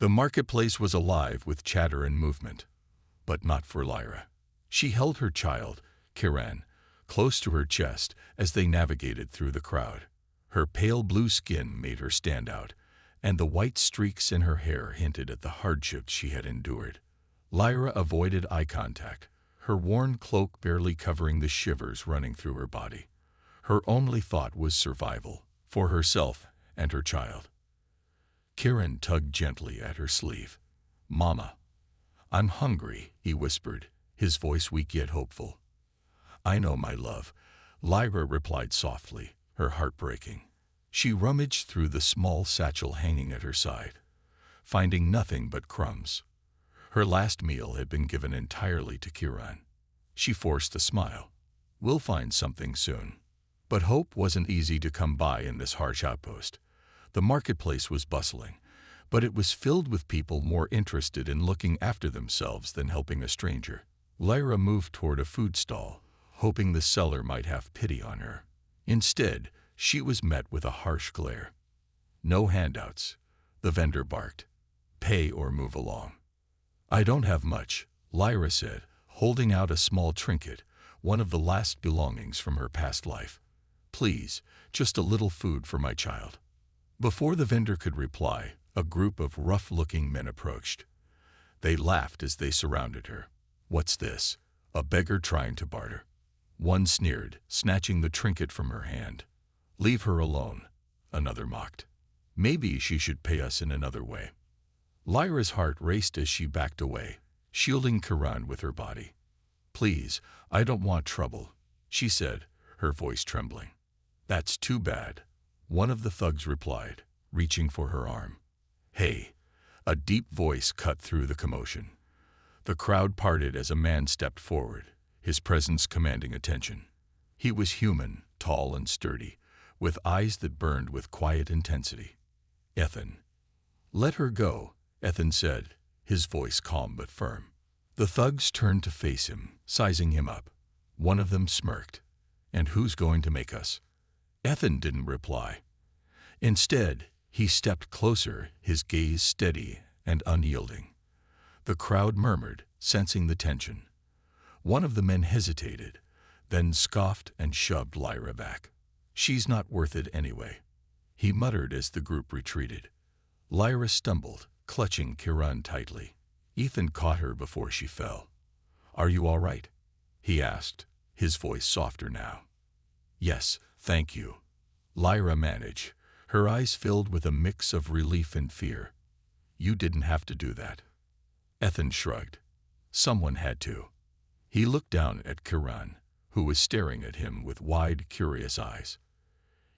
The marketplace was alive with chatter and movement, but not for Lyra. She held her child, Kiran, close to her chest as they navigated through the crowd. Her pale blue skin made her stand out, and the white streaks in her hair hinted at the hardships she had endured. Lyra avoided eye contact, her worn cloak barely covering the shivers running through her body. Her only thought was survival, for herself and her child. Kiran tugged gently at her sleeve. "Mama, I'm hungry," he whispered, his voice weak yet hopeful. "I know, my love," Lyra replied softly, her heart breaking. She rummaged through the small satchel hanging at her side, finding nothing but crumbs. Her last meal had been given entirely to Kiran. She forced a smile. "We'll find something soon." But hope wasn't easy to come by in this harsh outpost. The marketplace was bustling, but it was filled with people more interested in looking after themselves than helping a stranger. Lyra moved toward a food stall, hoping the seller might have pity on her. Instead, she was met with a harsh glare. "No handouts," the vendor barked. "Pay or move along." "I don't have much," Lyra said, holding out a small trinket, one of the last belongings from her past life. "Please, just a little food for my child." Before the vendor could reply, a group of rough-looking men approached. They laughed as they surrounded her. "What's this? A beggar trying to barter?" One sneered, snatching the trinket from her hand. "Leave her alone," another mocked. "Maybe she should pay us in another way." Lyra's heart raced as she backed away, shielding Kiran with her body. "Please, I don't want trouble," she said, her voice trembling. "That's too bad," one of the thugs replied, reaching for her arm. "Hey," a deep voice cut through the commotion. The crowd parted as a man stepped forward, his presence commanding attention. He was human, tall and sturdy, with eyes that burned with quiet intensity. "Ethan." "Let her go," Ethan said, his voice calm but firm. The thugs turned to face him, sizing him up. One of them smirked. "And who's going to make us?" Ethan didn't reply. Instead, he stepped closer, his gaze steady and unyielding. The crowd murmured, sensing the tension. One of the men hesitated, then scoffed and shoved Lyra back. "She's not worth it anyway," he muttered as the group retreated. Lyra stumbled, clutching Kiran tightly. Ethan caught her before she fell. "Are you all right?" he asked, his voice softer now. "Yes, thank you," Lyra managed, her eyes filled with a mix of relief and fear. "You didn't have to do that." Ethan shrugged. "Someone had to." He looked down at Kiran, who was staring at him with wide, curious eyes.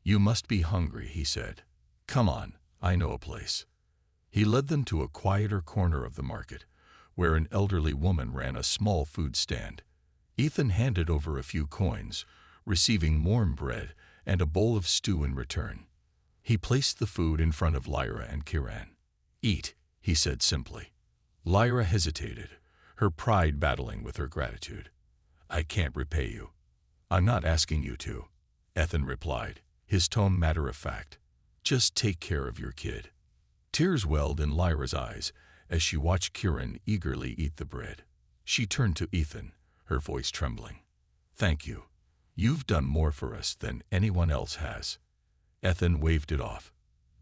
"You must be hungry," he said. "Come on, I know a place." He led them to a quieter corner of the market, where an elderly woman ran a small food stand. Ethan handed over a few coins, receiving warm bread and a bowl of stew in return. He placed the food in front of Lyra and Kiran. "Eat," he said simply. Lyra hesitated, her pride battling with her gratitude. "I can't repay you." "I'm not asking you to," Ethan replied, his tone matter-of-fact. "Just take care of your kid." Tears welled in Lyra's eyes as she watched Kiran eagerly eat the bread. She turned to Ethan, her voice trembling. "Thank you. You've done more for us than anyone else has." Ethan waved it off.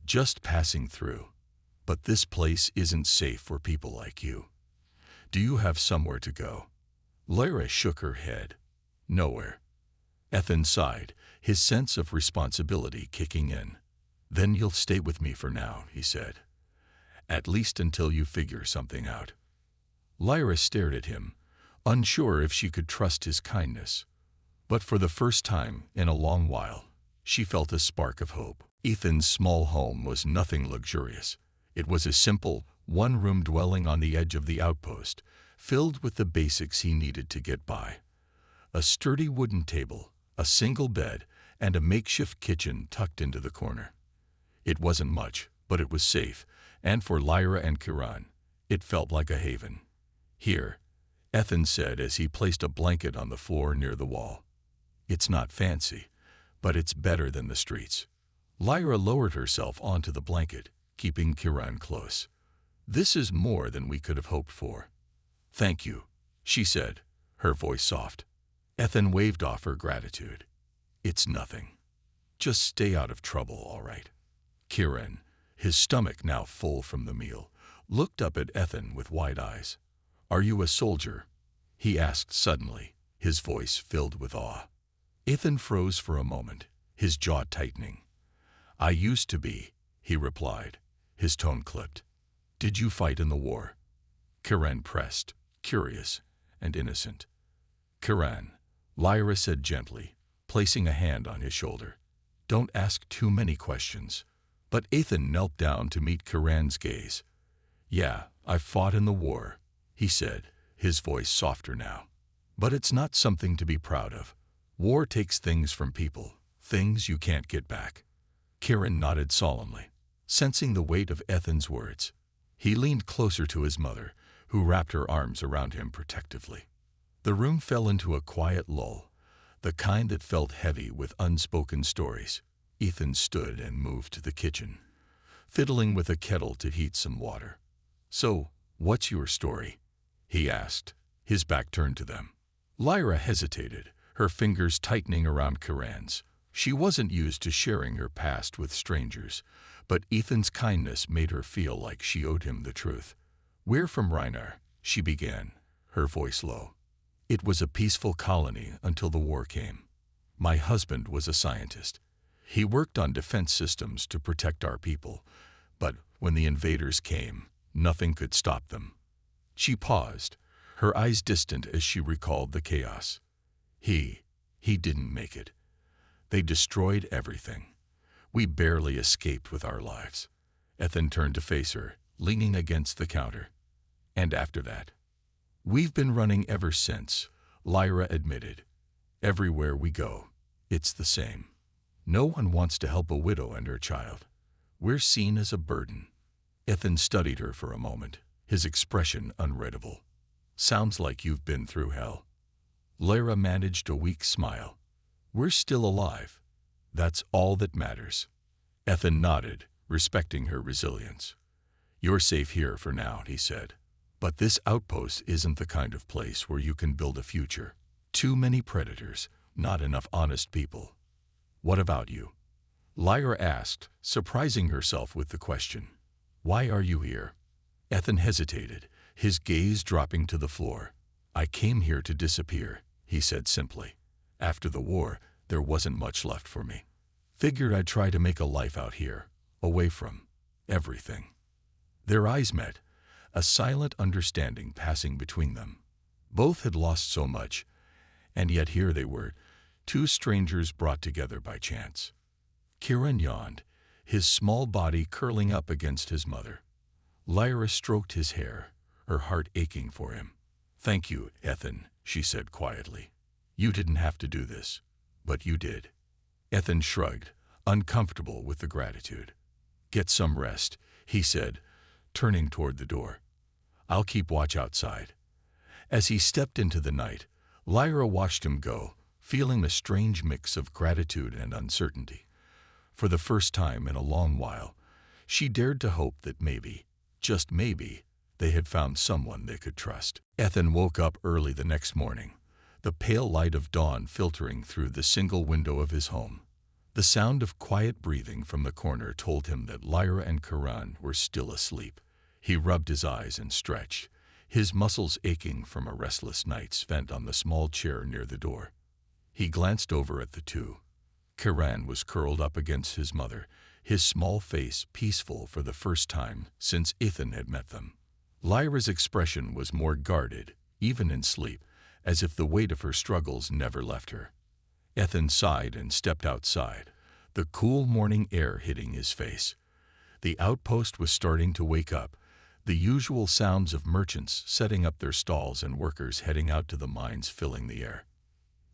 "Just passing through. But this place isn't safe for people like you. Do you have somewhere to go?" Lyra shook her head. "Nowhere." Ethan sighed, his sense of responsibility kicking in. "Then you'll stay with me for now," he said. "At least until you figure something out." Lyra stared at him, unsure if she could trust his kindness. But for the first time in a long while, she felt a spark of hope. Ethan's small home was nothing luxurious. It was a simple, one-room dwelling on the edge of the outpost, filled with the basics he needed to get by. A sturdy wooden table, a single bed, and a makeshift kitchen tucked into the corner. It wasn't much, but it was safe, and for Lyra and Kiran, it felt like a haven. "Here," Ethan said as he placed a blanket on the floor near the wall. "It's not fancy, but it's better than the streets." Lyra lowered herself onto the blanket, keeping Kiran close. This is more than we could have hoped for. Thank you, she said, her voice soft. Ethan waved off her gratitude. It's nothing. Just stay out of trouble, all right. Kieran, his stomach now full from the meal, looked up at Ethan with wide eyes. Are you a soldier? He asked suddenly, his voice filled with awe. Ethan froze for a moment, his jaw tightening. I used to be, he replied, his tone clipped. Did you fight in the war? Kieran pressed, curious and innocent. Kieran, Lyra said gently, placing a hand on his shoulder. Don't ask too many questions. But Ethan knelt down to meet Kieran's gaze. Yeah, I fought in the war, he said, his voice softer now. But it's not something to be proud of. War takes things from people, things you can't get back. Kieran nodded solemnly, sensing the weight of Ethan's words. He leaned closer to his mother, who wrapped her arms around him protectively. The room fell into a quiet lull, the kind that felt heavy with unspoken stories. Ethan stood and moved to the kitchen, fiddling with a kettle to heat some water. So, what's your story? He asked, his back turned to them. Lyra hesitated, her fingers tightening around Kieran's. She wasn't used to sharing her past with strangers, but Ethan's kindness made her feel like she owed him the truth. We're from Reinar, she began, her voice low. It was a peaceful colony until the war came. My husband was a scientist. He worked on defense systems to protect our people, but when the invaders came, nothing could stop them. She paused, her eyes distant as she recalled the chaos. He didn't make it. They destroyed everything. We barely escaped with our lives. Ethan turned to face her, leaning against the counter. And after that? We've been running ever since, Lyra admitted. Everywhere we go, it's the same. No one wants to help a widow and her child. We're seen as a burden. Ethan studied her for a moment, his expression unreadable. Sounds like you've been through hell. Lyra managed a weak smile. We're still alive. That's all that matters. Ethan nodded, respecting her resilience. You're safe here for now, he said. But this outpost isn't the kind of place where you can build a future. Too many predators, not enough honest people. What about you? Lyra asked, surprising herself with the question. Why are you here? Ethan hesitated, his gaze dropping to the floor. I came here to disappear, he said simply. After the war, there wasn't much left for me. Figured I'd try to make a life out here, away from everything. Their eyes met, a silent understanding passing between them. Both had lost so much, and yet here they were, two strangers brought together by chance. Kieran yawned, his small body curling up against his mother. Lyra stroked his hair, her heart aching for him. Thank you, Ethan, she said quietly. You didn't have to do this, but you did. Ethan shrugged, uncomfortable with the gratitude. Get some rest, he said, turning toward the door. I'll keep watch outside. As he stepped into the night, Lyra watched him go, feeling a strange mix of gratitude and uncertainty. For the first time in a long while, she dared to hope that maybe, just maybe, they had found someone they could trust. Ethan woke up early the next morning, the pale light of dawn filtering through the single window of his home. The sound of quiet breathing from the corner told him that Lyra and Kieran were still asleep. He rubbed his eyes and stretched, his muscles aching from a restless night spent on the small chair near the door. He glanced over at the two. Kieran was curled up against his mother, his small face peaceful for the first time since Ethan had met them. Lyra's expression was more guarded, even in sleep, as if the weight of her struggles never left her. Ethan sighed and stepped outside, the cool morning air hitting his face. The outpost was starting to wake up, the usual sounds of merchants setting up their stalls and workers heading out to the mines filling the air.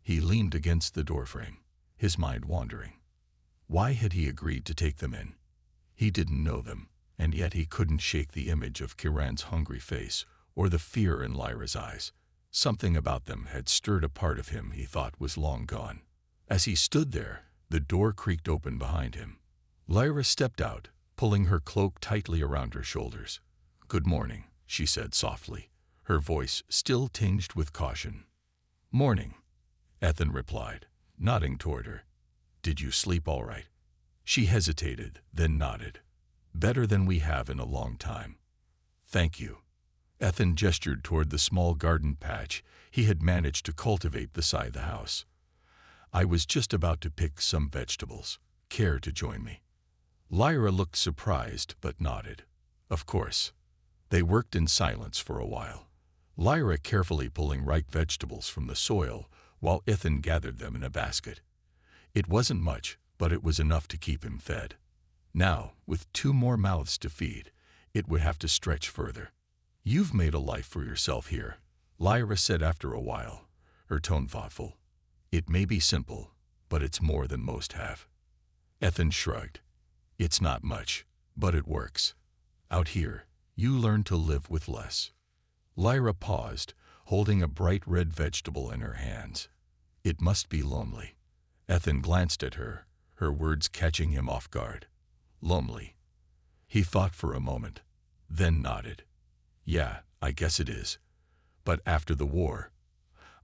He leaned against the doorframe, his mind wandering. Why had he agreed to take them in? He didn't know them, and yet he couldn't shake the image of Kieran's hungry face or the fear in Lyra's eyes. Something about them had stirred a part of him he thought was long gone. As he stood there, the door creaked open behind him. Lyra stepped out, pulling her cloak tightly around her shoulders. "Good morning," she said softly, her voice still tinged with caution. "Morning," Ethan replied, nodding toward her. "Did you sleep all right?" She hesitated, then nodded. "Better than we have in a long time." "Thank you." Ethan gestured toward the small garden patch he had managed to cultivate beside the house. "I was just about to pick some vegetables. Care to join me?" Lyra looked surprised but nodded. Of course. They worked in silence for a while, Lyra carefully pulling ripe vegetables from the soil while Ethan gathered them in a basket. It wasn't much, but it was enough to keep him fed. Now, with 2 more mouths to feed, it would have to stretch further. "You've made a life for yourself here," Lyra said after a while, her tone thoughtful. "It may be simple, but it's more than most have." Ethan shrugged. "It's not much, but it works. Out here, you learn to live with less." Lyra paused, holding a bright red vegetable in her hands. "It must be lonely." Ethan glanced at her, her words catching him off guard. "Lonely." He thought for a moment, then nodded. "Yeah, I guess it is. But after the war,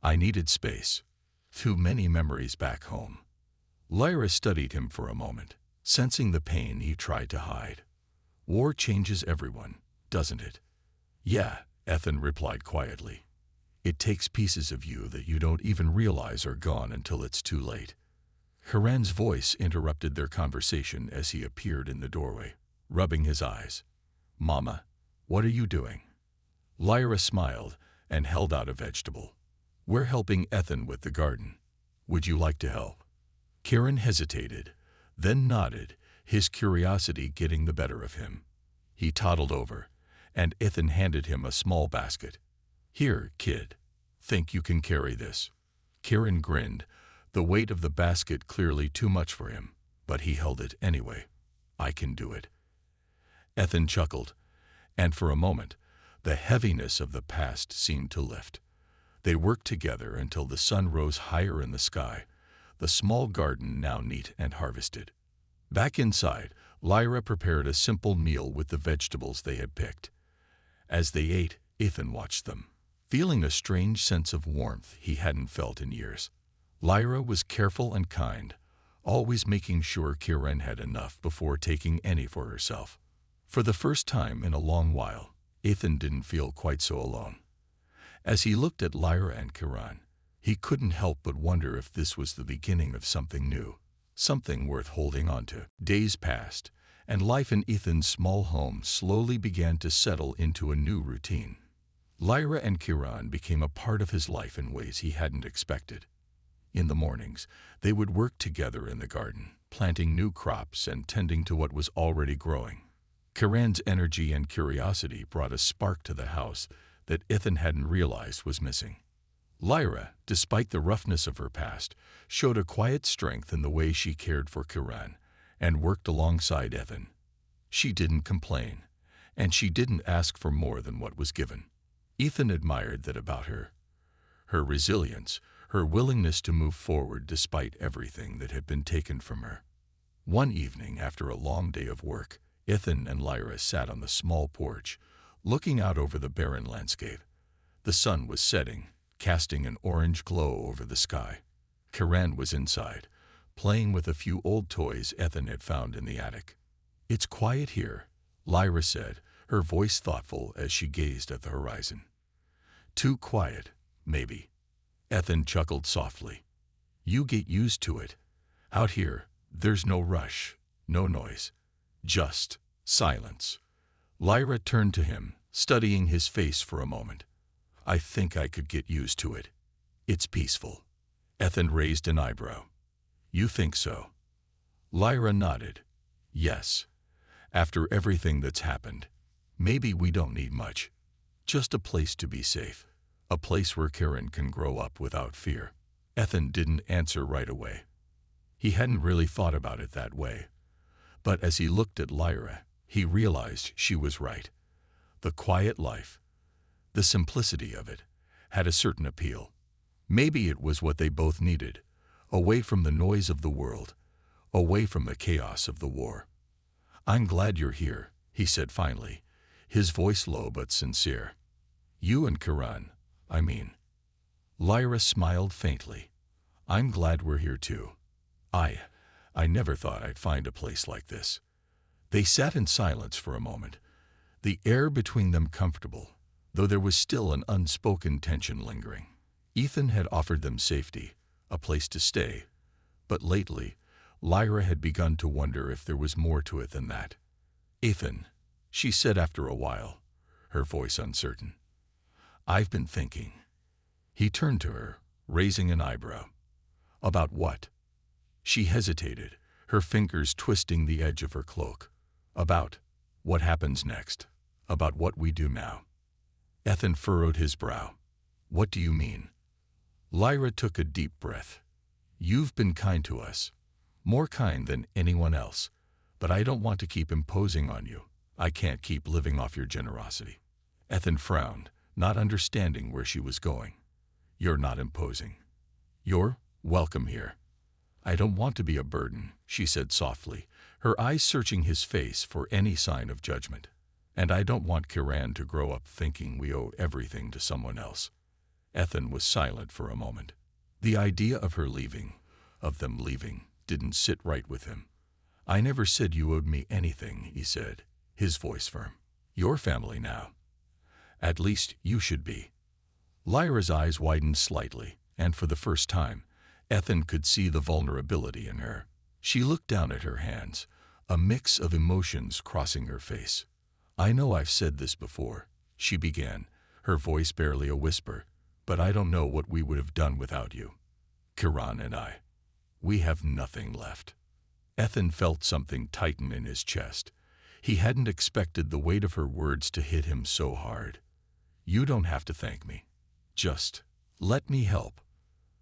I needed space. Too many memories back home." Lyra studied him for a moment, sensing the pain he tried to hide. "War changes everyone, doesn't it?" "Yeah," Ethan replied quietly. "It takes pieces of you that you don't even realize are gone until it's too late." Kiran's voice interrupted their conversation as he appeared in the doorway, rubbing his eyes. "Mama, what are you doing?" Lyra smiled and held out a vegetable. "We're helping Ethan with the garden. Would you like to help?" Kiran hesitated, then nodded, his curiosity getting the better of him. He toddled over, and Ethan handed him a small basket. "Here, kid. Think you can carry this?" Kiran grinned, the weight of the basket clearly too much for him, but he held it anyway. "I can do it." Ethan chuckled, and for a moment, the heaviness of the past seemed to lift. They worked together until the sun rose higher in the sky, the small garden now neat and harvested. Back inside, Lyra prepared a simple meal with the vegetables they had picked. As they ate, Ethan watched them, feeling a strange sense of warmth he hadn't felt in years. Lyra was careful and kind, always making sure Kiran had enough before taking any for herself. For the first time in a long while, Ethan didn't feel quite so alone. As he looked at Lyra and Kiran, he couldn't help but wonder if this was the beginning of something new, something worth holding on to. Days passed, and life in Ethan's small home slowly began to settle into a new routine. Lyra and Kiran became a part of his life in ways he hadn't expected. In the mornings, they would work together in the garden, planting new crops and tending to what was already growing. Kiran's energy and curiosity brought a spark to the house that Ethan hadn't realized was missing. Lyra, despite the roughness of her past, showed a quiet strength in the way she cared for Kiran and worked alongside Ethan. She didn't complain, and she didn't ask for more than what was given. Ethan admired that about her. Her resilience, her willingness to move forward despite everything that had been taken from her. One evening, after a long day of work, Ethan and Lyra sat on the small porch, looking out over the barren landscape. The sun was setting, casting an orange glow over the sky. Kiran was inside, playing with a few old toys Ethan had found in the attic. "It's quiet here," Lyra said, her voice thoughtful as she gazed at the horizon. "Too quiet, maybe." Ethan chuckled softly. "You get used to it. Out here, there's no rush, no noise. Just silence." Lyra turned to him, studying his face for a moment. "I think I could get used to it. It's peaceful." Ethan raised an eyebrow. "You think so?" Lyra nodded. "Yes. After everything that's happened, maybe we don't need much. Just a place to be safe. A place where Kiran can grow up without fear." Ethan didn't answer right away. He hadn't really thought about it that way. But as he looked at Lyra, he realized she was right. The quiet life, the simplicity of it, had a certain appeal. Maybe it was what they both needed, away from the noise of the world, away from the chaos of the war. "I'm glad you're here," he said finally, his voice low but sincere. You and Kiran, I mean. Lyra smiled faintly. I'm glad we're here too. I never thought I'd find a place like this. They sat in silence for a moment, the air between them comfortable, though there was still an unspoken tension lingering. Ethan had offered them safety, a place to stay, but lately, Lyra had begun to wonder if there was more to it than that. Ethan, she said after a while, her voice uncertain. I've been thinking. He turned to her, raising an eyebrow. About what? She hesitated, her fingers twisting the edge of her cloak. About what happens next, about what we do now. Ethan furrowed his brow. What do you mean? Lyra took a deep breath. You've been kind to us, more kind than anyone else, but I don't want to keep imposing on you. I can't keep living off your generosity. Ethan frowned, not understanding where she was going. You're not imposing. You're welcome here. I don't want to be a burden, she said softly, her eyes searching his face for any sign of judgment. And I don't want Kiran to grow up thinking we owe everything to someone else. Ethan was silent for a moment. The idea of her leaving, of them leaving, didn't sit right with him. I never said you owed me anything, he said, his voice firm. You're family now. At least you should be. Lyra's eyes widened slightly, and for the first time, Ethan could see the vulnerability in her. She looked down at her hands, a mix of emotions crossing her face. I know I've said this before, she began, her voice barely a whisper, but I don't know what we would have done without you. Kiran and I. We have nothing left. Ethan felt something tighten in his chest. He hadn't expected the weight of her words to hit him so hard. You don't have to thank me. Just let me help.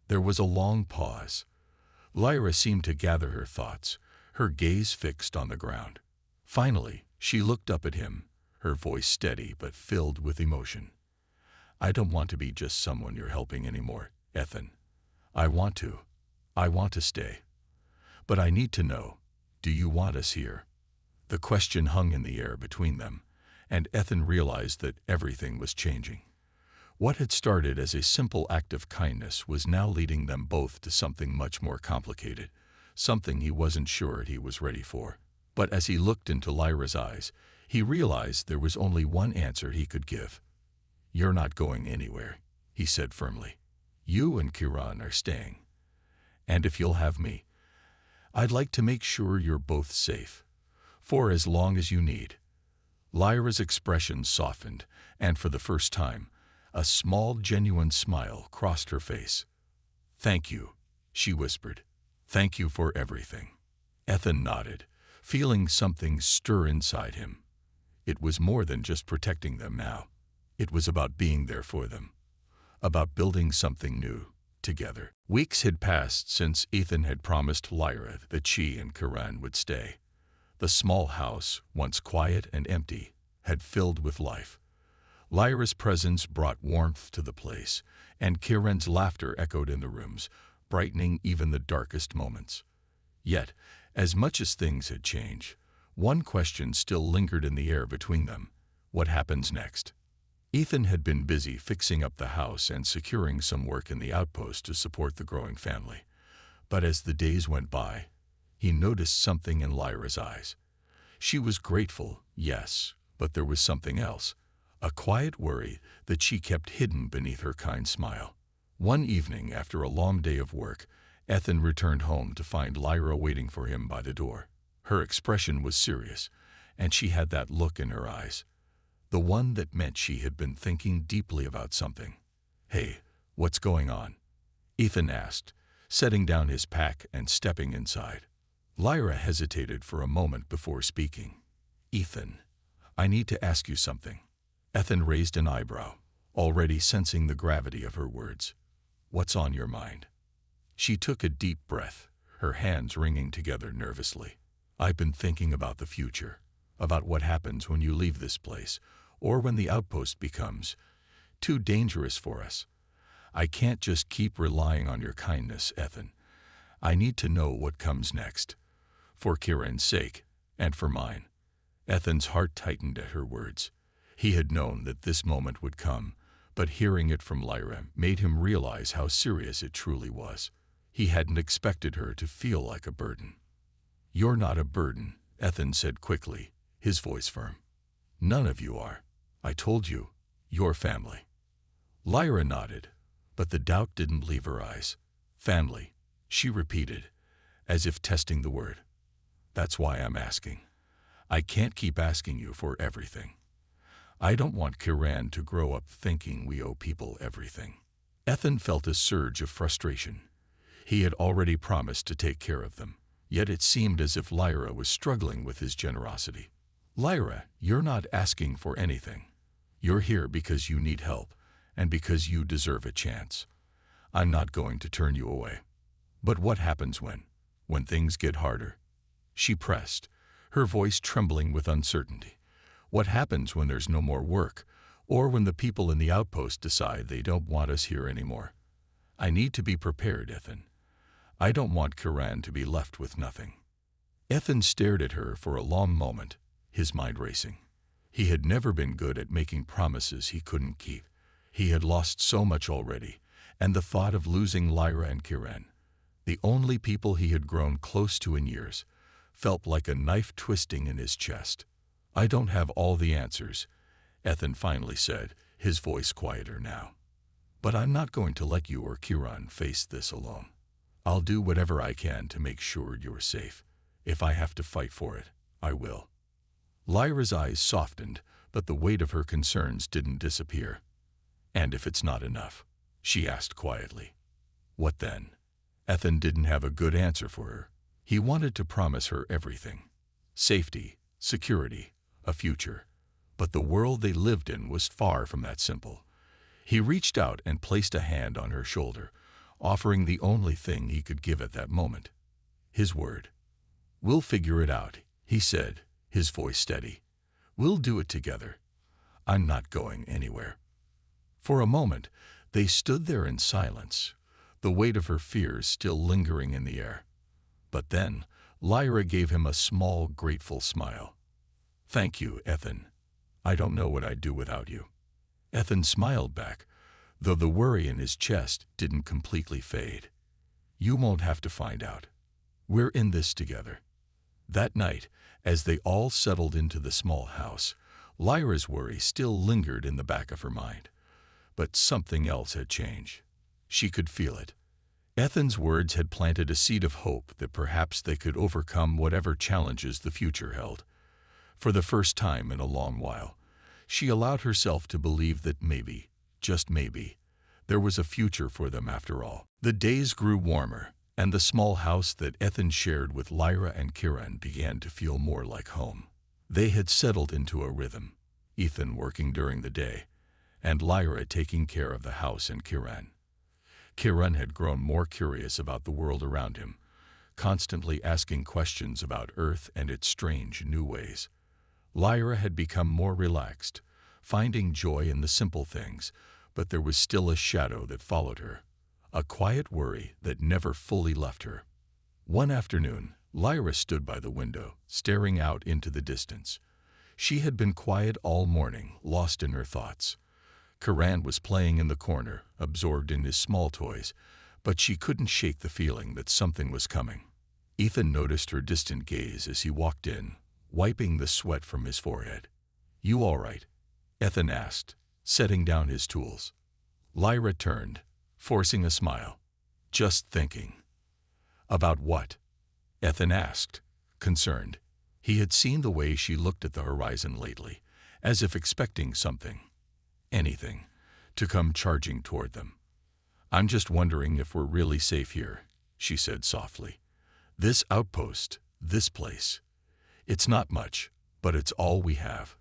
There was a long pause. Lyra seemed to gather her thoughts, her gaze fixed on the ground. Finally, she looked up at him, her voice steady but filled with emotion. I don't want to be just someone you're helping anymore, Ethan. I want to stay. But I need to know, do you want us here? The question hung in the air between them, and Ethan realized that everything was changing. What had started as a simple act of kindness was now leading them both to something much more complicated, something he wasn't sure he was ready for. But as he looked into Lyra's eyes, he realized there was only one answer he could give. You're not going anywhere, he said firmly. You and Kiran are staying. And if you'll have me, I'd like to make sure you're both safe, for as long as you need. Lyra's expression softened, and for the first time, a small, genuine smile crossed her face. Thank you, she whispered. Thank you for everything. Ethan nodded, feeling something stir inside him. It was more than just protecting them now. It was about being there for them, about building something new together. Weeks had passed since Ethan had promised Lyra that she and Kiran would stay. The small house, once quiet and empty, had filled with life. Lyra's presence brought warmth to the place, and Kiran's laughter echoed in the rooms, brightening even the darkest moments. Yet, as much as things had changed, one question still lingered in the air between them. What happens next? Ethan had been busy fixing up the house and securing some work in the outpost to support the growing family. But as the days went by, he noticed something in Lyra's eyes. She was grateful, yes, but there was something else. A quiet worry that she kept hidden beneath her kind smile. One evening, after a long day of work, Ethan returned home to find Lyra waiting for him by the door. Her expression was serious, and she had that look in her eyes, the one that meant she had been thinking deeply about something. Hey, what's going on? Ethan asked, setting down his pack and stepping inside. Lyra hesitated for a moment before speaking. Ethan, I need to ask you something. Ethan raised an eyebrow, already sensing the gravity of her words. What's on your mind? She took a deep breath, her hands wringing together nervously. I've been thinking about the future, about what happens when you leave this place, or when the outpost becomes too dangerous for us. I can't just keep relying on your kindness, Ethan. I need to know what comes next. For Kiran's sake, and for mine. Ethan's heart tightened at her words. He had known that this moment would come, but hearing it from Lyra made him realize how serious it truly was. He hadn't expected her to feel like a burden. "You're not a burden," Ethan said quickly, his voice firm. "None of you are. I told you, you're family." Lyra nodded, but the doubt didn't leave her eyes. "Family," she repeated, as if testing the word. "That's why I'm asking. I can't keep asking you for everything. I don't want Kiran to grow up thinking we owe people everything." Ethan felt a surge of frustration. He had already promised to take care of them, yet it seemed as if Lyra was struggling with his generosity. "Lyra, you're not asking for anything. You're here because you need help, and because you deserve a chance. I'm not going to turn you away. But what happens when things get harder?" She pressed, her voice trembling with uncertainty. "What happens when there's no more work, or when the people in the outpost decide they don't want us here anymore? I need to be prepared, Ethan. I don't want Kiran to be left with nothing." Ethan stared at her for a long moment, his mind racing. He had never been good at making promises he couldn't keep. He had lost so much already, and the thought of losing Lyra and Kiran, the only people he had grown close to in years, felt like a knife twisting in his chest. "I don't have all the answers," Ethan finally said, his voice quieter now. "But I'm not going to let you or Kiran face this alone. I'll do whatever I can to make sure you're safe. If I have to fight for it, I will." Lyra's eyes softened, but the weight of her concerns didn't disappear. "And if it's not enough?" she asked quietly. "What then?" Ethan didn't have a good answer for her. He wanted to promise her everything: safety, security, a future. But the world they lived in was far from that simple. He reached out and placed a hand on her shoulder, offering the only thing he could give at that moment: his word. "We'll figure it out," he said, his voice steady. "We'll do it together. I'm not going anywhere." For a moment, they stood there in silence, the weight of her fears still lingering in the air. But then, Lyra gave him a small, grateful smile. "Thank you, Ethan. I don't know what I'd do without you." Ethan smiled back, though the worry in his chest didn't completely fade. "You won't have to find out. We're in this together." That night, as they all settled into the small house, Lyra's worry still lingered in the back of her mind. But something else had changed. She could feel it. Ethan's words had planted a seed of hope that perhaps they could overcome whatever challenges the future held. For the first time in a long while, she allowed herself to believe that maybe, just maybe, there was a future for them after all. The days grew warmer, and the small house that Ethan shared with Lyra and Kiran began to feel more like home. They had settled into a rhythm, Ethan working during the day, and Lyra taking care of the house and Kiran. Kiran had grown more curious about the world around him, constantly asking questions about Earth and its strange new ways. Lyra had become more relaxed, finding joy in the simple things, but there was still a shadow that followed her, a quiet worry that never fully left her. One afternoon, Lyra stood by the window, staring out into the distance. She had been quiet all morning, lost in her thoughts. Kiran was playing in the corner, absorbed in his small toys, but she couldn't shake the feeling that something was coming. Ethan noticed her distant gaze as he walked in, wiping the sweat from his forehead. "You all right?" Ethan asked, setting down his tools. Lyra turned, forcing a smile. "Just thinking." "About what?" Ethan asked, concerned. He had seen the way she looked at the horizon lately, as if expecting something, anything, to come charging toward them. "I'm just wondering if we're really safe here," she said softly. "This outpost, this place. It's not much, but it's all we have.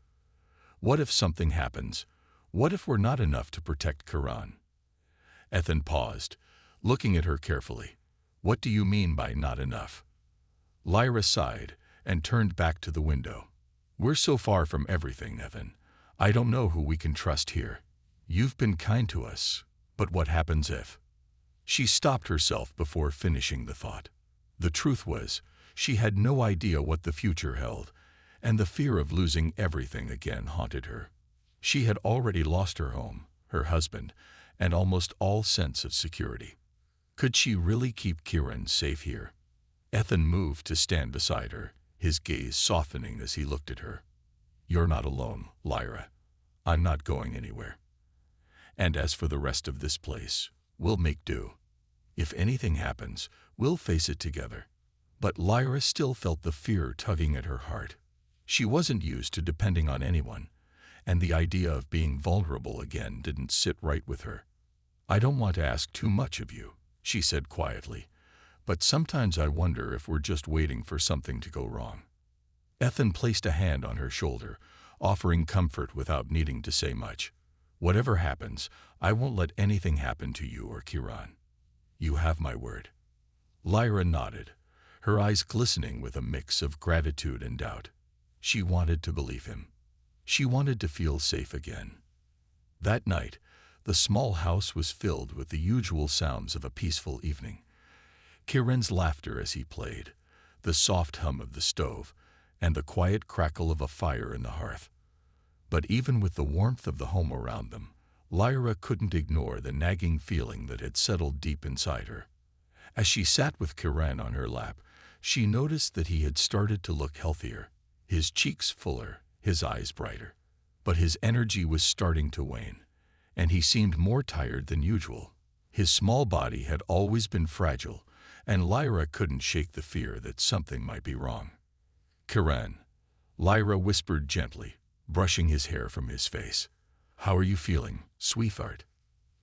What if something happens? What if we're not enough to protect Kiran?" Ethan paused, looking at her carefully. "What do you mean by not enough?" Lyra sighed and turned back to the window. "We're so far from everything, Ethan. I don't know who we can trust here. You've been kind to us, but what happens if?" She stopped herself before finishing the thought. The truth was, she had no idea what the future held, and the fear of losing everything again haunted her. She had already lost her home, her husband, and almost all sense of security. Could she really keep Kieran safe here? Ethan moved to stand beside her, his gaze softening as he looked at her. "You're not alone, Lyra. I'm not going anywhere. And as for the rest of this place, we'll make do. If anything happens, we'll face it together." But Lyra still felt the fear tugging at her heart. She wasn't used to depending on anyone, and the idea of being vulnerable again didn't sit right with her. "I don't want to ask too much of you," she said quietly, "but sometimes I wonder if we're just waiting for something to go wrong." Ethan placed a hand on her shoulder, offering comfort without needing to say much. "Whatever happens, I won't let anything happen to you or Kieran. You have my word." Lyra nodded, her eyes glistening with a mix of gratitude and doubt. She wanted to believe him. She wanted to feel safe again. That night, the small house was filled with the usual sounds of a peaceful evening. Kieran's laughter as he played, the soft hum of the stove, and the quiet crackle of a fire in the hearth. But even with the warmth of the home around them, Lyra couldn't ignore the nagging feeling that had settled deep inside her. As she sat with Kieran on her lap, she noticed that he had started to look healthier, his cheeks fuller, his eyes brighter. But his energy was starting to wane, and he seemed more tired than usual. His small body had always been fragile, and Lyra couldn't shake the fear that something might be wrong. "Kieran," Lyra whispered gently, brushing his hair from his face. "How are you feeling, sweetheart?"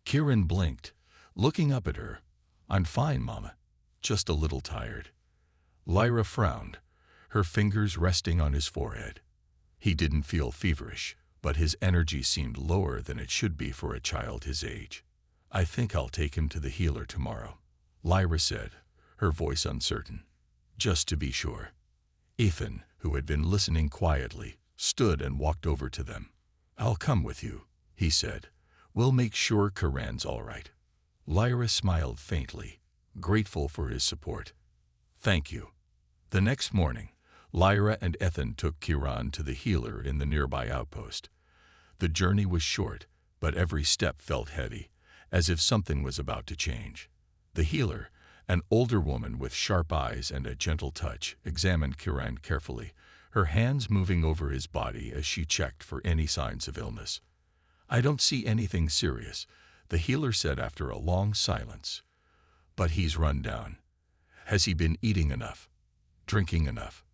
Kieran blinked, looking up at her. "I'm fine, Mama. Just a little tired." Lyra frowned, her fingers resting on his forehead. He didn't feel feverish, but his energy seemed lower than it should be for a child his age. "I think I'll take him to the healer tomorrow," Lyra said, her voice uncertain. "Just to be sure." Ethan, who had been listening quietly, stood and walked over to them. "I'll come with you," he said. "We'll make sure Kieran's all right." Lyra smiled faintly, grateful for his support. "Thank you." The next morning, Lyra and Ethan took Kieran to the healer in the nearby outpost. The journey was short, but every step felt heavy, as if something was about to change. The healer, an older woman with sharp eyes and a gentle touch, examined Kieran carefully, her hands moving over his body as she checked for any signs of illness. "I don't see anything serious," the healer said after a long silence. "But he's run down. Has he been eating enough? Drinking enough?"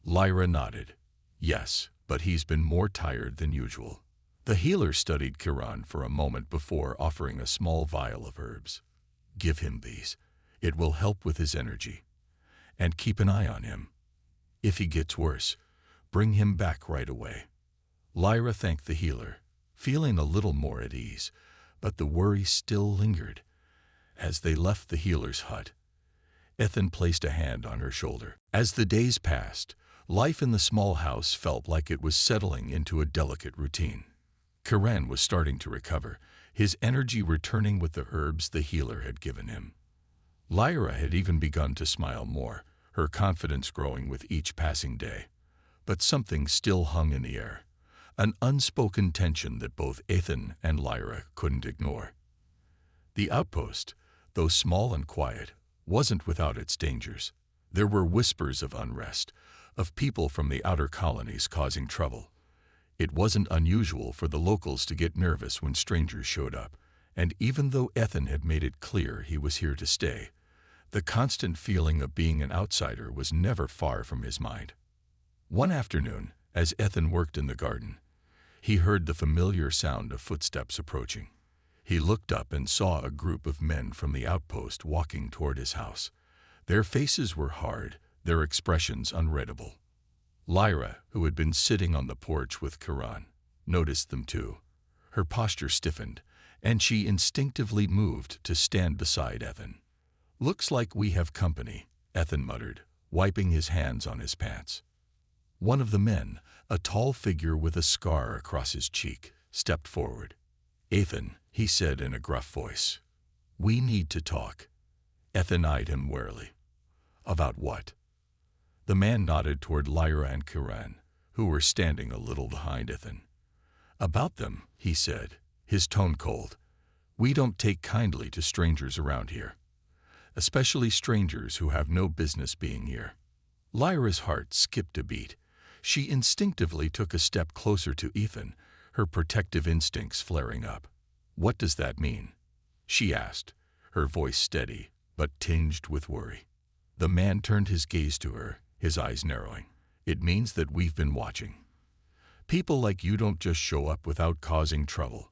Lyra nodded. "Yes, but he's been more tired than usual." The healer studied Kieran for a moment before offering a small vial of herbs. "Give him these. It will help with his energy. And keep an eye on him. If he gets worse, bring him back right away." Lyra thanked the healer, feeling a little more at ease, but the worry still lingered. As they left the healer's hut, Ethan placed a hand on her shoulder. As the days passed, life in the small house felt like it was settling into a delicate routine. Kieran was starting to recover, his energy returning with the herbs the healer had given him. Lyra had even begun to smile more, her confidence growing with each passing day. But something still hung in the air, an unspoken tension that both Ethan and Lyra couldn't ignore. The outpost, though small and quiet, wasn't without its dangers. There were whispers of unrest, of people from the outer colonies causing trouble. It wasn't unusual for the locals to get nervous when strangers showed up, and even though Ethan had made it clear he was here to stay, the constant feeling of being an outsider was never far from his mind. One afternoon, as Ethan worked in the garden, he heard the familiar sound of footsteps approaching. He looked up and saw a group of men from the outpost walking toward his house. Their faces were hard, their expressions unreadable. Lyra, who had been sitting on the porch with Kieran, noticed them too. Her posture stiffened, and she instinctively moved to stand beside Ethan. "Looks like we have company," Ethan muttered, wiping his hands on his pants. One of the men, a tall figure with a scar across his cheek, stepped forward. "Ethan," he said in a gruff voice, "we need to talk." Ethan eyed him warily. "About what?" The man nodded toward Lyra and Kieran, who were standing a little behind Ethan. About them, he said, his tone cold. We don't take kindly to strangers around here, especially strangers who have no business being here. Lyra's heart skipped a beat. She instinctively took a step closer to Ethan, her protective instincts flaring up. What does that mean? She asked, her voice steady, but tinged with worry. The man turned his gaze to her, his eyes narrowing. It means that we've been watching. People like you don't just show up without causing trouble,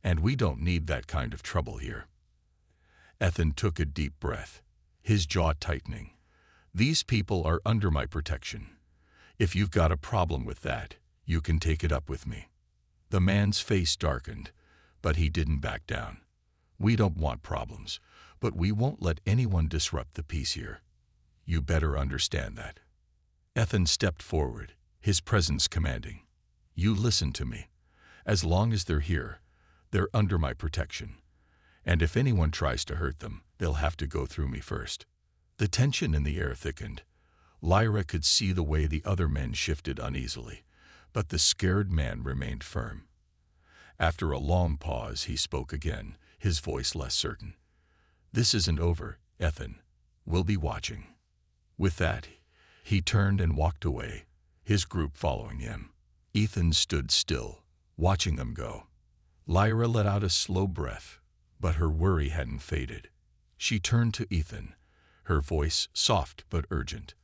and we don't need that kind of trouble here. Ethan took a deep breath, his jaw tightening. These people are under my protection. If you've got a problem with that, you can take it up with me. The man's face darkened, but he didn't back down. We don't want problems, but we won't let anyone disrupt the peace here. You better understand that. Ethan stepped forward, his presence commanding. You listen to me. As long as they're here, they're under my protection. And if anyone tries to hurt them, they'll have to go through me first. The tension in the air thickened. Lyra could see the way the other men shifted uneasily, but the scared man remained firm. After a long pause, he spoke again, his voice less certain. This isn't over, Ethan. We'll be watching. With that, he turned and walked away, his group following him. Ethan stood still, watching them go. Lyra let out a slow breath, but her worry hadn't faded. She turned to Ethan, her voice soft but urgent.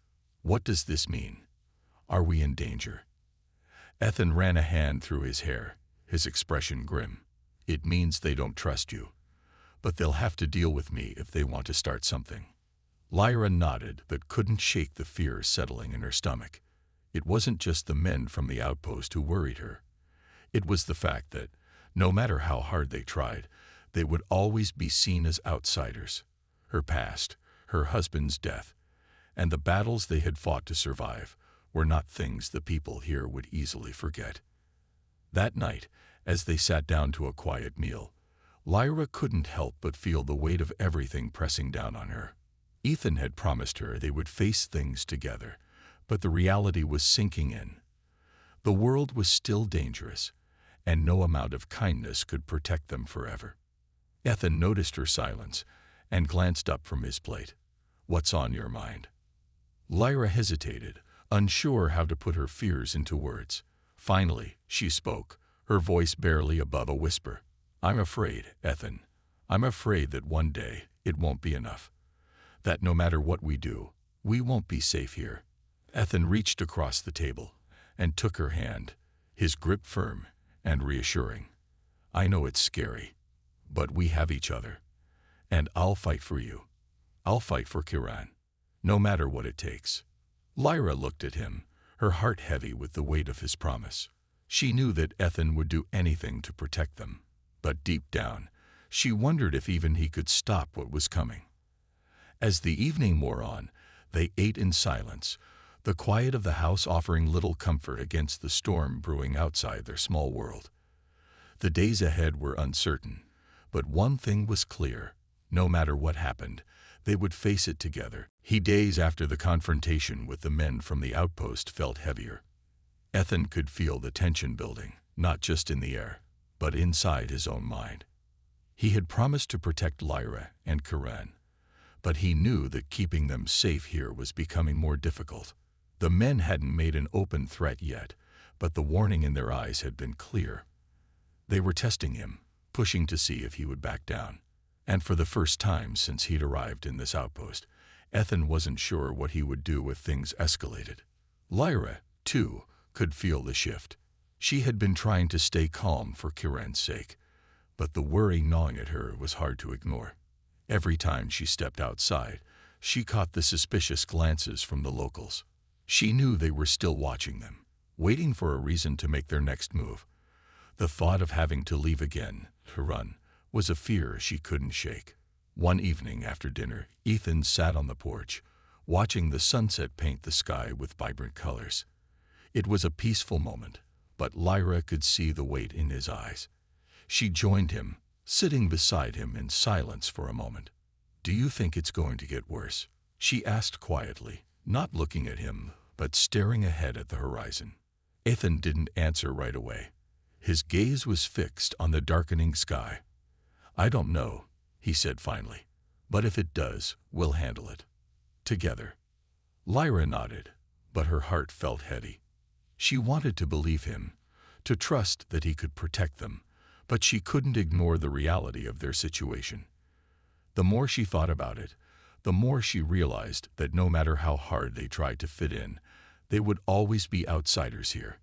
What does this mean? Are we in danger? Ethan ran a hand through his hair, his expression grim. It means they don't trust you, but they'll have to deal with me if they want to start something. Lyra nodded but couldn't shake the fear settling in her stomach. It wasn't just the men from the outpost who worried her. It was the fact that, no matter how hard they tried, they would always be seen as outsiders. Her past, her husband's death, and the battles they had fought to survive were not things the people here would easily forget. That night, as they sat down to a quiet meal, Lyra couldn't help but feel the weight of everything pressing down on her. Ethan had promised her they would face things together, but the reality was sinking in. The world was still dangerous, and no amount of kindness could protect them forever. Ethan noticed her silence and glanced up from his plate. What's on your mind? Lyra hesitated, unsure how to put her fears into words. Finally, she spoke, her voice barely above a whisper. I'm afraid, Ethan. I'm afraid that one day it won't be enough. That no matter what we do, we won't be safe here. Ethan reached across the table and took her hand, his grip firm and reassuring. I know it's scary, but we have each other. And I'll fight for you. I'll fight for Kiran, no matter what it takes. Lyra looked at him, her heart heavy with the weight of his promise. She knew that Ethan would do anything to protect them, but deep down, she wondered if even he could stop what was coming. As the evening wore on, they ate in silence, the quiet of the house offering little comfort against the storm brewing outside their small world. The days ahead were uncertain, but one thing was clear. No matter what happened, they would face it together. Days after the confrontation with the men from the outpost felt heavier. Ethan could feel the tension building, not just in the air, but inside his own mind. He had promised to protect Lyra and Kiran, but he knew that keeping them safe here was becoming more difficult. The men hadn't made an open threat yet, but the warning in their eyes had been clear. They were testing him, pushing to see if he would back down. And for the first time since he'd arrived in this outpost, Ethan wasn't sure what he would do if things escalated. Lyra, too, could feel the shift. She had been trying to stay calm for Kiran's sake, but the worry gnawing at her was hard to ignore. Every time she stepped outside, she caught the suspicious glances from the locals. She knew they were still watching them, waiting for a reason to make their next move. The thought of having to leave again, to run, was a fear she couldn't shake. One evening after dinner, Ethan sat on the porch, watching the sunset paint the sky with vibrant colors. It was a peaceful moment, but Lyra could see the weight in his eyes. She joined him, sitting beside him in silence for a moment. Do you think it's going to get worse? She asked quietly, not looking at him, but staring ahead at the horizon. Ethan didn't answer right away. His gaze was fixed on the darkening sky. "I don't know," he said finally, "but if it does, we'll handle it. Together." Lyra nodded, but her heart felt heavy. She wanted to believe him, to trust that he could protect them, but she couldn't ignore the reality of their situation. The more she thought about it, the more she realized that no matter how hard they tried to fit in, they would always be outsiders here.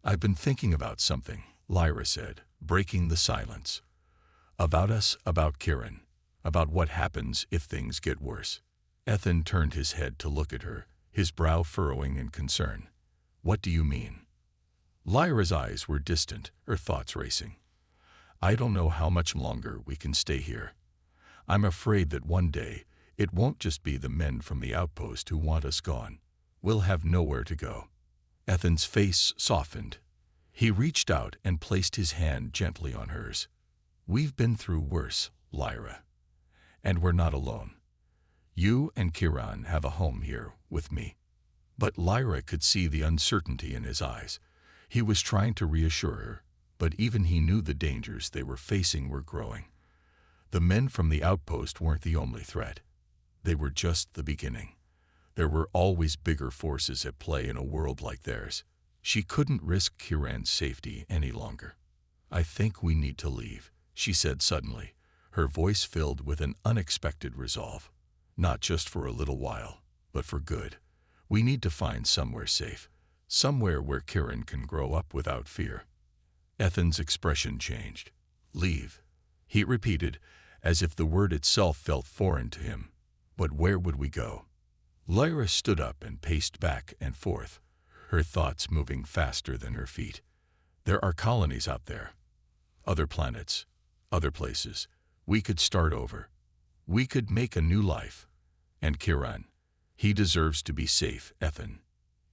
"I've been thinking about something," Lyra said, breaking the silence. "About us, about Kieran, about what happens if things get worse." Ethan turned his head to look at her, his brow furrowing in concern. "What do you mean?" Lyra's eyes were distant, her thoughts racing. "I don't know how much longer we can stay here. I'm afraid that one day it won't just be the men from the outpost who want us gone. We'll have nowhere to go." Ethan's face softened. He reached out and placed his hand gently on hers. "We've been through worse, Lyra. And we're not alone. You and Kieran have a home here with me." But Lyra could see the uncertainty in his eyes. He was trying to reassure her, but even he knew the dangers they were facing were growing. The men from the outpost weren't the only threat. They were just the beginning. There were always bigger forces at play in a world like theirs. She couldn't risk Kieran's safety any longer. "I think we need to leave," she said suddenly, her voice filled with an unexpected resolve. "Not just for a little while, but for good. We need to find somewhere safe, somewhere where Kieran can grow up without fear." Ethan's expression changed. "Leave," he repeated, as if the word itself felt foreign to him. "But where would we go?" Lyra stood up and paced back and forth, her thoughts moving faster than her feet. "There are colonies out there. Other planets, other places. We could start over. We could make a new life. And Kieran, he deserves to be safe, Ethan.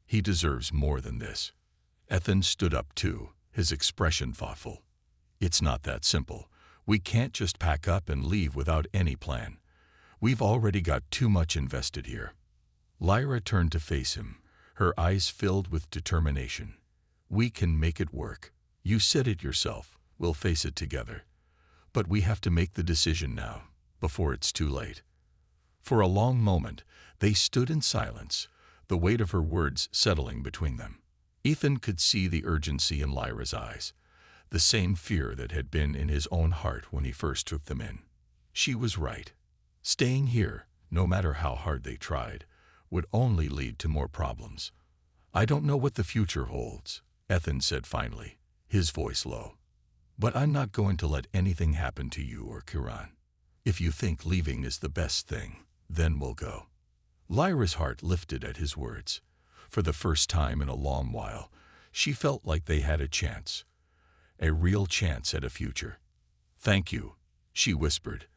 He deserves more than this." Ethan stood up too, his expression thoughtful. "It's not that simple. We can't just pack up and leave without any plan. We've already got too much invested here." Lyra turned to face him, her eyes filled with determination. "We can make it work. You said it yourself. We'll face it together. But we have to make the decision now, before it's too late." For a long moment, they stood in silence, the weight of her words settling between them. Ethan could see the urgency in Lyra's eyes, the same fear that had been in his own heart when he first took them in. She was right. Staying here, no matter how hard they tried, would only lead to more problems. "I don't know what the future holds," Ethan said finally, his voice low. "But I'm not going to let anything happen to you or Kieran. If you think leaving is the best thing, then we'll go." Lyra's heart lifted at his words. For the first time in a long while, she felt like they had a chance. A real chance at a future. "Thank you," she whispered,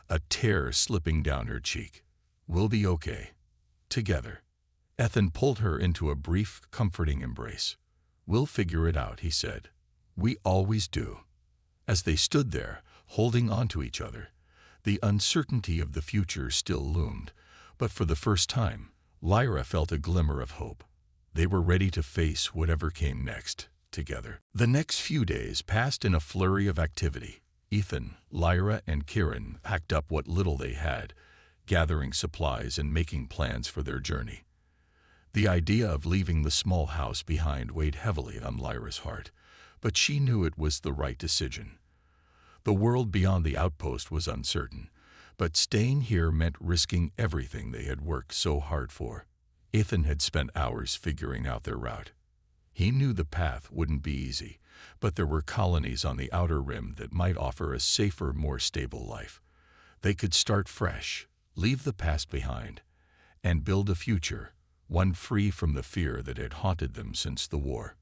a tear slipping down her cheek. "We'll be okay. Together." Ethan pulled her into a brief, comforting embrace. "We'll figure it out," he said. "We always do." As they stood there, holding on to each other, the uncertainty of the future still loomed, but for the first time, Lyra felt a glimmer of hope. They were ready to face whatever came next, together. The next few days passed in a flurry of activity. Ethan, Lyra, and Kieran packed up what little they had, gathering supplies and making plans for their journey. The idea of leaving the small house behind weighed heavily on Lyra's heart, but she knew it was the right decision. The world beyond the outpost was uncertain, but staying here meant risking everything they had worked so hard for. Ethan had spent hours figuring out their route. He knew the path wouldn't be easy, but there were colonies on the outer rim that might offer a safer, more stable life. They could start fresh, leave the past behind, and build a future, one free from the fear that had haunted them since the war.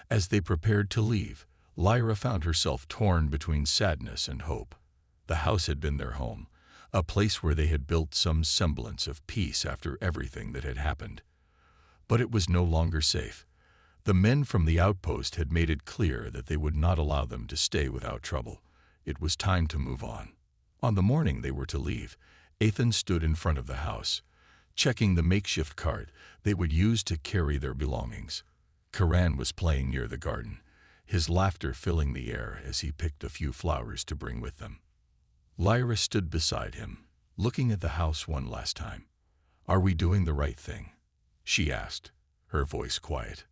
As they prepared to leave, Lyra found herself torn between sadness and hope. The house had been their home, a place where they had built some semblance of peace after everything that had happened. But it was no longer safe. The men from the outpost had made it clear that they would not allow them to stay without trouble. It was time to move on. On the morning they were to leave, Ethan stood in front of the house, checking the makeshift cart they would use to carry their belongings. Kieran was playing near the garden, his laughter filling the air as he picked a few flowers to bring with them. Lyra stood beside him, looking at the house one last time. "Are we doing the right thing?" she asked, her voice quiet.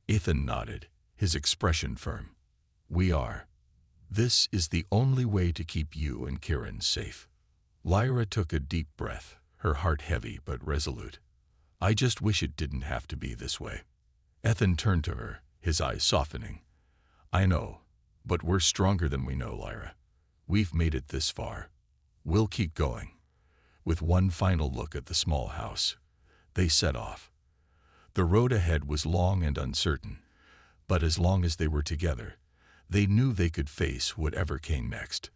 Ethan nodded, his expression firm. "We are. This is the only way to keep you and Kieran safe." Lyra took a deep breath, her heart heavy but resolute. "I just wish it didn't have to be this way." Ethan turned to her, his eyes softening. "I know, but we're stronger than we know, Lyra. We've made it this far. We'll keep going." With one final look at the small house, they set off. The road ahead was long and uncertain, but as long as they were together, they knew they could face whatever came next.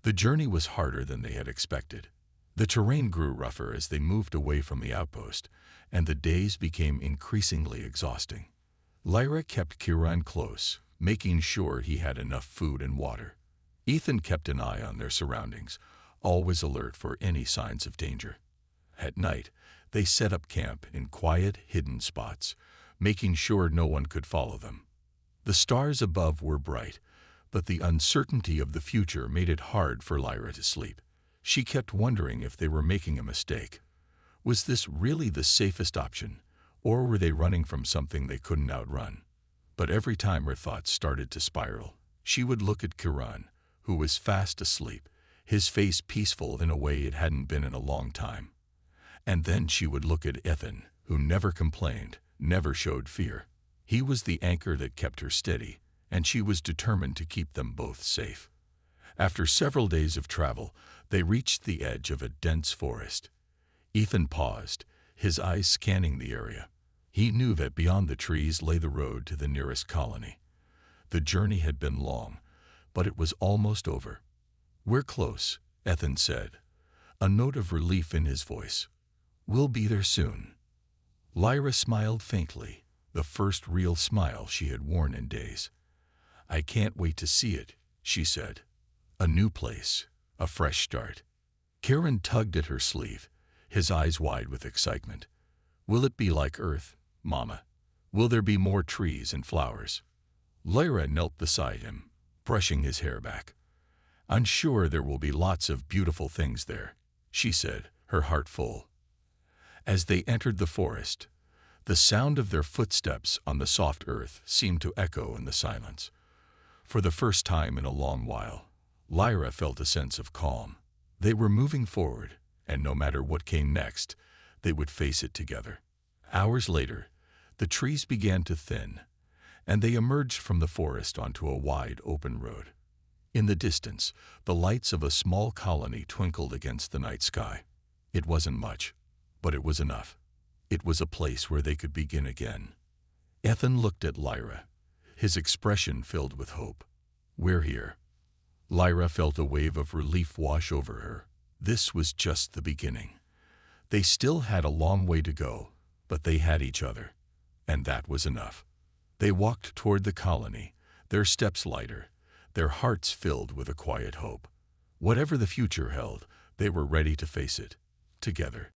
The journey was harder than they had expected. The terrain grew rougher as they moved away from the outpost, and the days became increasingly exhausting. Lyra kept Kieran close, making sure he had enough food and water. Ethan kept an eye on their surroundings, always alert for any signs of danger. At night, they set up camp in quiet, hidden spots, making sure no one could follow them. The stars above were bright, but the uncertainty of the future made it hard for Lyra to sleep. She kept wondering if they were making a mistake. Was this really the safest option, or were they running from something they couldn't outrun? But every time her thoughts started to spiral, she would look at Kieran, who was fast asleep, his face peaceful in a way it hadn't been in a long time. And then she would look at Ethan, who never complained, never showed fear. He was the anchor that kept her steady, and she was determined to keep them both safe. After several days of travel, they reached the edge of a dense forest. Ethan paused, his eyes scanning the area. He knew that beyond the trees lay the road to the nearest colony. The journey had been long, but it was almost over. "We're close," Ethan said, a note of relief in his voice. "We'll be there soon." Lyra smiled faintly, the first real smile she had worn in days. "I can't wait to see it," she said. "A new place, a fresh start." Kieran tugged at her sleeve, his eyes wide with excitement. "Will it be like Earth, Mama? Will there be more trees and flowers?" Lyra knelt beside him, brushing his hair back. "I'm sure there will be lots of beautiful things there," she said, her heart full. As they entered the forest, the sound of their footsteps on the soft earth seemed to echo in the silence. For the first time in a long while, Lyra felt a sense of calm. They were moving forward, and no matter what came next, they would face it together. Hours later, the trees began to thin, and they emerged from the forest onto a wide, open road. In the distance, the lights of a small colony twinkled against the night sky. It wasn't much, but it was enough. It was a place where they could begin again. Ethan looked at Lyra, his expression filled with hope. "We're here." Lyra felt a wave of relief wash over her. This was just the beginning. They still had a long way to go, but they had each other, and that was enough. They walked toward the colony, their steps lighter, their hearts filled with a quiet hope. Whatever the future held, they were ready to face it, together.